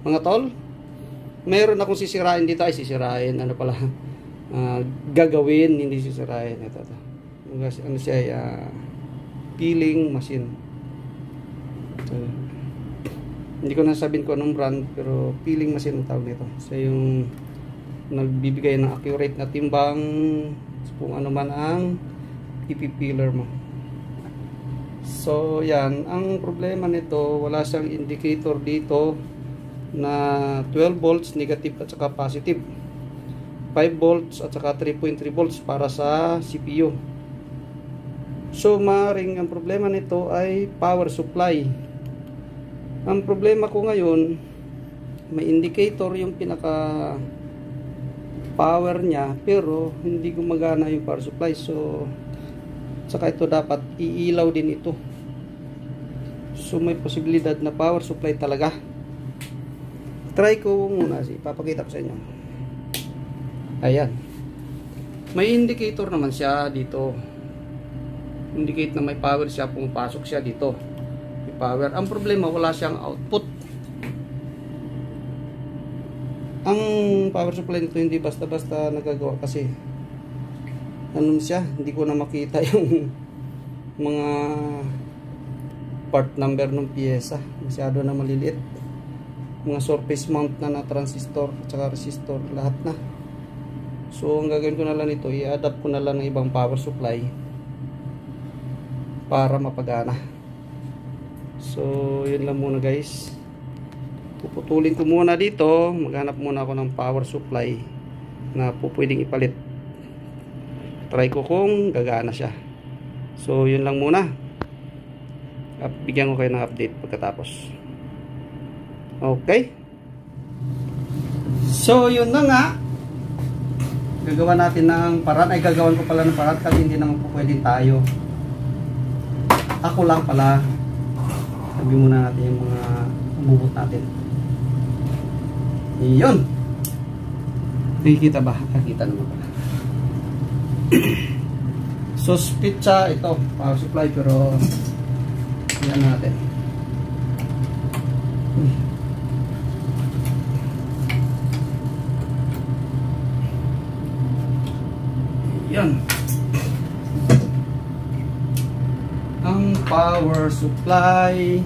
mga tol, mayroon akong sisirain dito. Ay, sisirain, ano pala, gagawin, hindi sisirain. Ito. Ano siya, peeling machine. Hindi ko nasabihin ko anong brand, pero peeling machine ang tawag nito. So yung nagbibigay ng accurate na timbang kung ano man ang ipipeeler mo. So yan, ang problema nito, wala siyang indicator dito na 12 volts negative at saka positive, 5 volts at saka 3.3 volts para sa CPU. So maring ang problema nito ay power supply. Ang problema ko ngayon, may indicator yung pinaka power niya, pero hindi gumagana yung power supply. So saka ito dapat iilaw din ito. So may posibilidad na power supply talaga. Try ko muna, ipapakita ko sa inyo. Ayan, may indicator naman siya dito, indicate na may power siya, pumapasok siya dito, may power. Ang problema, wala siyang output. Ang power supply nito hindi basta-basta nagagawa, kasi ano siya, hindi ko na makita yung mga part number ng piyesa, masyado na maliliit. Mga surface mount na transistor at saka resistor, lahat na. So ang gagawin ko na lang ito, i-adapt ko na lang ng ibang power supply para mapagana. So yun lang muna guys, puputulin ko muna dito, maghanap muna ako ng power supply na pwedeng ipalit. Try ko kung gagana siya. So yun lang muna, bigyan ko kayo ng update pagkatapos. Okay, so yun na nga, gagawa natin ng paraan. Ay, gagawan ko pala ng paraan kasi hindi naman po pwedeng tayo, ako lang pala. Sabi muna natin yung mga umubot natin. Yun, nakikita ba? Nakikita naman pala. So speed siya, ito power supply, pero yan natin. Yan ang power supply.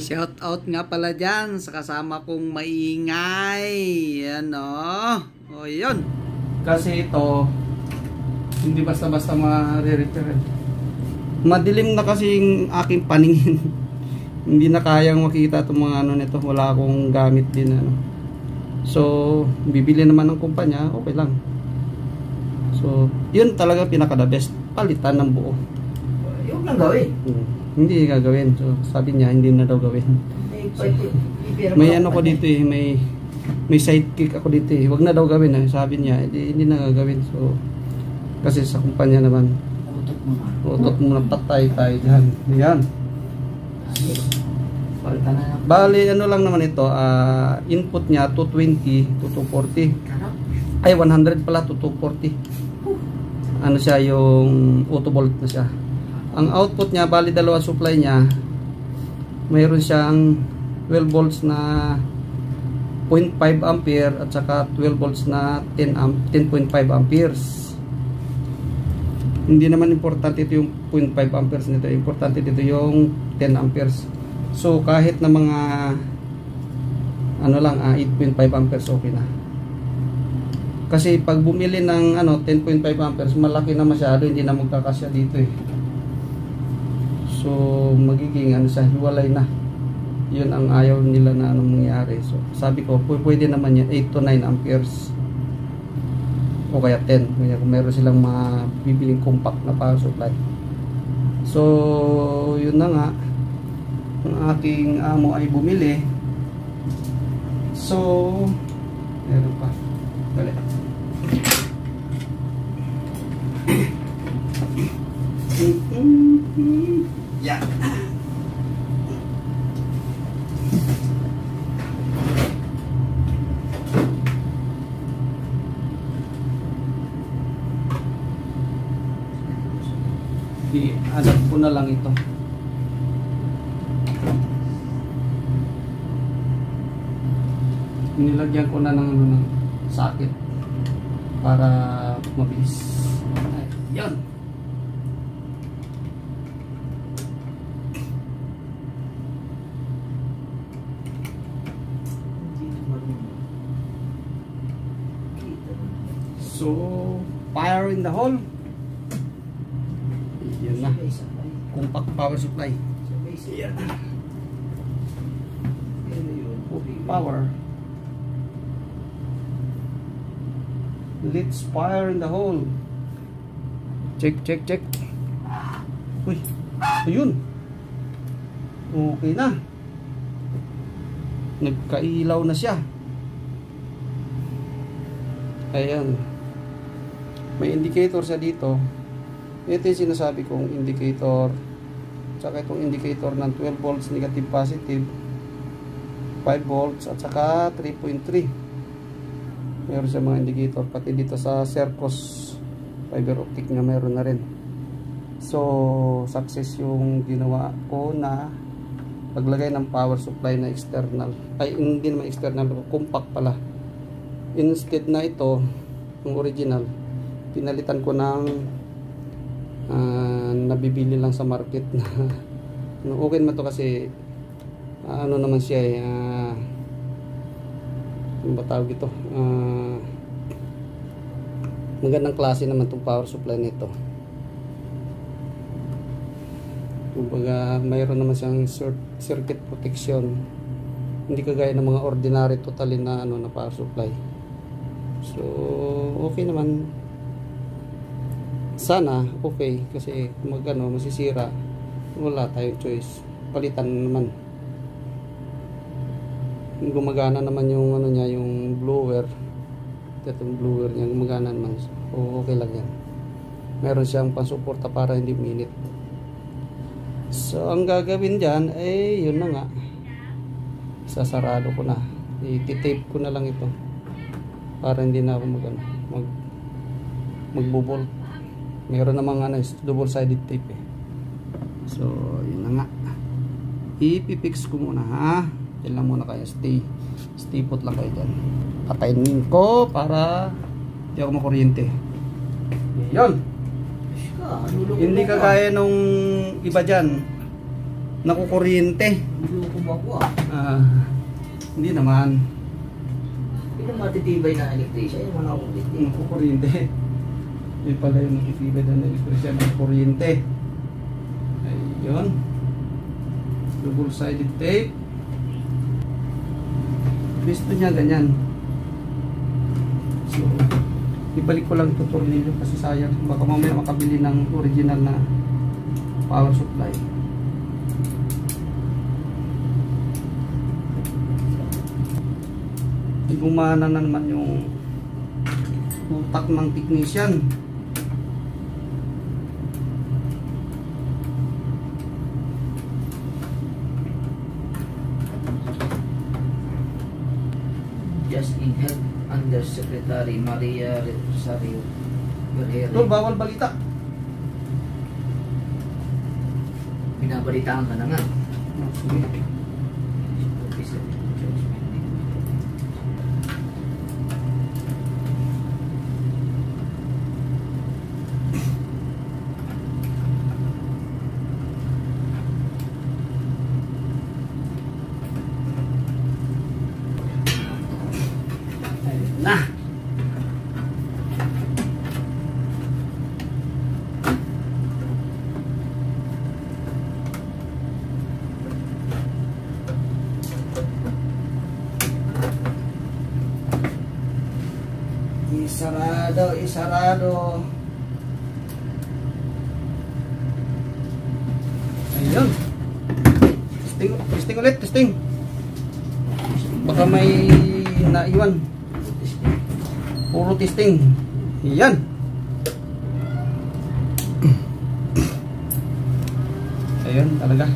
Shout out nga pala dyan sa kasama kong maingay. Yan o yun, kasi ito hindi basta-basta ma-repair. Madilim na kasi yung aking paningin. Hindi na kayang makita itong mga ano nito. Wala akong gamit din So bibili naman ng kumpanya, okay lang. So yun talaga pinaka the best, palitan ng buo. Yung lang gawin. Hindi gagawin. So sabi niya hindi na daw gawin. May ano ko dito may sidekick ako dito Wag na daw gawin sabi niya. Hindi na gagawin. So kasi sa kumpanya naman, utot muna, patay tayo dyan. Yan. Bali ano lang naman ito, input niya 220 to 240. Ay 100 pala to 240. Ano siya, yung auto volt na siya. Ang output niya, bali dalawa supply niya, mayroon siyang 12 volts na 0.5 ampere at saka 12 volts na 10.5 amperes. Hindi naman importante ito yung 0.5 amperes nito, importante dito yung 10 amperes. So kahit na mga ano lang, 8.5 amperes okay na. Kasi pag bumili ng 10.5 amperes, malaki na masyado, hindi na magkakasya dito So magiging siya, hiwalay na. Yun ang ayaw nila na mangyari. So sabi ko, pwede naman yan 8 to 9 amperes o kaya 10, kaya kung meron silang mabibiling compact na power supply. So yun na nga, ang aking amo ay bumili. So meron pa. Dali. Yeah. I-adapt ko na lang ito. Nilagyan ko na ng ano, ng socket para mabilis. Ayan. So, fire in the hole. Yan na. Compact power supply. Yan. Power. Let's fire in the hole. Check, check, check. Uy, ayun. Okay na. Nagkailaw na siya. Ayan. May indicator siya dito. Ito yung sinasabi kong indicator. Tsaka itong indicator ng 12 volts negative positive, 5 volts at saka 3.3. Meron siya mga indicator. Pati dito sa Circos fiber optic nga meron na rin. So success yung ginawa ko na paglagay ng power supply na external. Ay hindi naman external, compact pala. Instead na ito yung original, pinalitan ko ng nabibili lang sa market na okay naman to kasi ano naman siya eh, yung ba tawag ito, magandang klase naman itong power supply nito. Kumbaga mayroon naman siyang circuit protection, hindi kagaya ng mga ordinary totally na ano na power supply. So okay naman, sana okay, kasi kung magano masisira wala tayong choice, palitan naman. Gumagana naman yung ano niya, yung blower, itong blower niya gumagana naman, so okay lang yan. Meron siyang pansuporta para hindi uminit. So ang gagawin dyan ay yun na nga, sasarado ko na, i-tape ko na lang ito para hindi na ako magbobolt. Meron namang ano, double sided tape eh. So yun na nga, ipipix ko muna ha. Yan lang muna kayo, stay put lang kayo dyan. Patayin ko para hindi ako makuryente. Yun. Hindi kagaya nung iba dyan nakukuryente. Hindi naman. Yung matitibay na electrician, yung mga nakukuryente. Yung pala yung matitibay na electrician ng kuryente. Ayun. Double sided tape. Gusto niya ganyan. So ibalik ko lang ito tornilyo kasi sayang, baka mamaya makabili ng original na power supply. Gumana na naman yung utak ng technician. Just in Health Undersecretary Maria Rosario Guerrero. Tol, bawal balita. Binabalitaan ka na nga. Sige. Nah, isarado. Ayun. Testing ulit, testing. Baka may naiwan. Puro testing. Yan. Ayun talaga.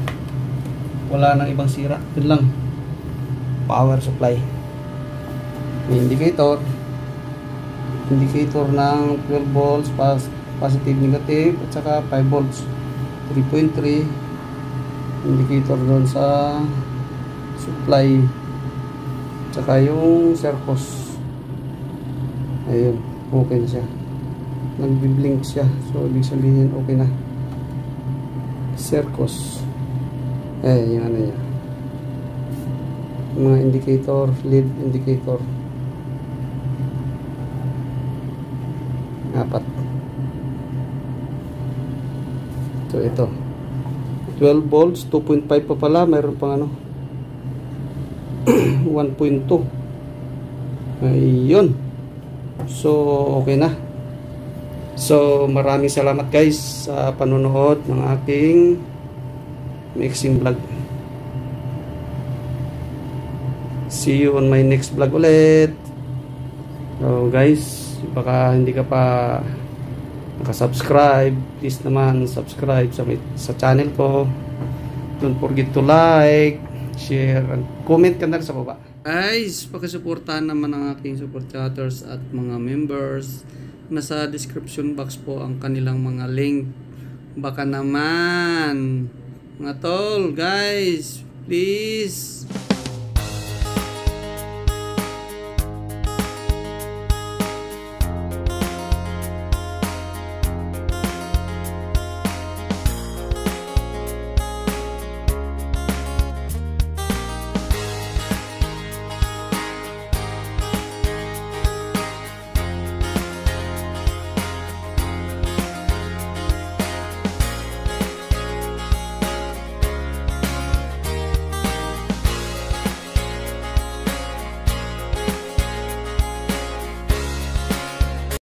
Wala nang ibang sira. Yun lang. Power supply. May indicator. Indicator ng 12 volts positive negative at saka 5 volts 3.3. Indicator doon sa supply Tsaka yung Sercos. Ayun, okay na siya. Nagbi-blink siya. So, ibig sabihin, okay na. Sercos. Yung ano niya. Mga indicator, lead indicator. 4. So, ito. 12 volts, 2.5 pa pala. Mayroon pang ano. 1.2. Ayun. So, okay na. So, maraming salamat guys sa panonood ng aking mixing vlog. See you on my next vlog ulit. So guys, baka hindi ka pa nakasubscribe, please naman subscribe sa channel ko. Don't forget to like, share, and comment ka na sa baba. Guys, pakisuportahan naman ang aking support chatters at mga members. Nasa description box po ang kanilang mga link. Baka naman mga tol, guys, please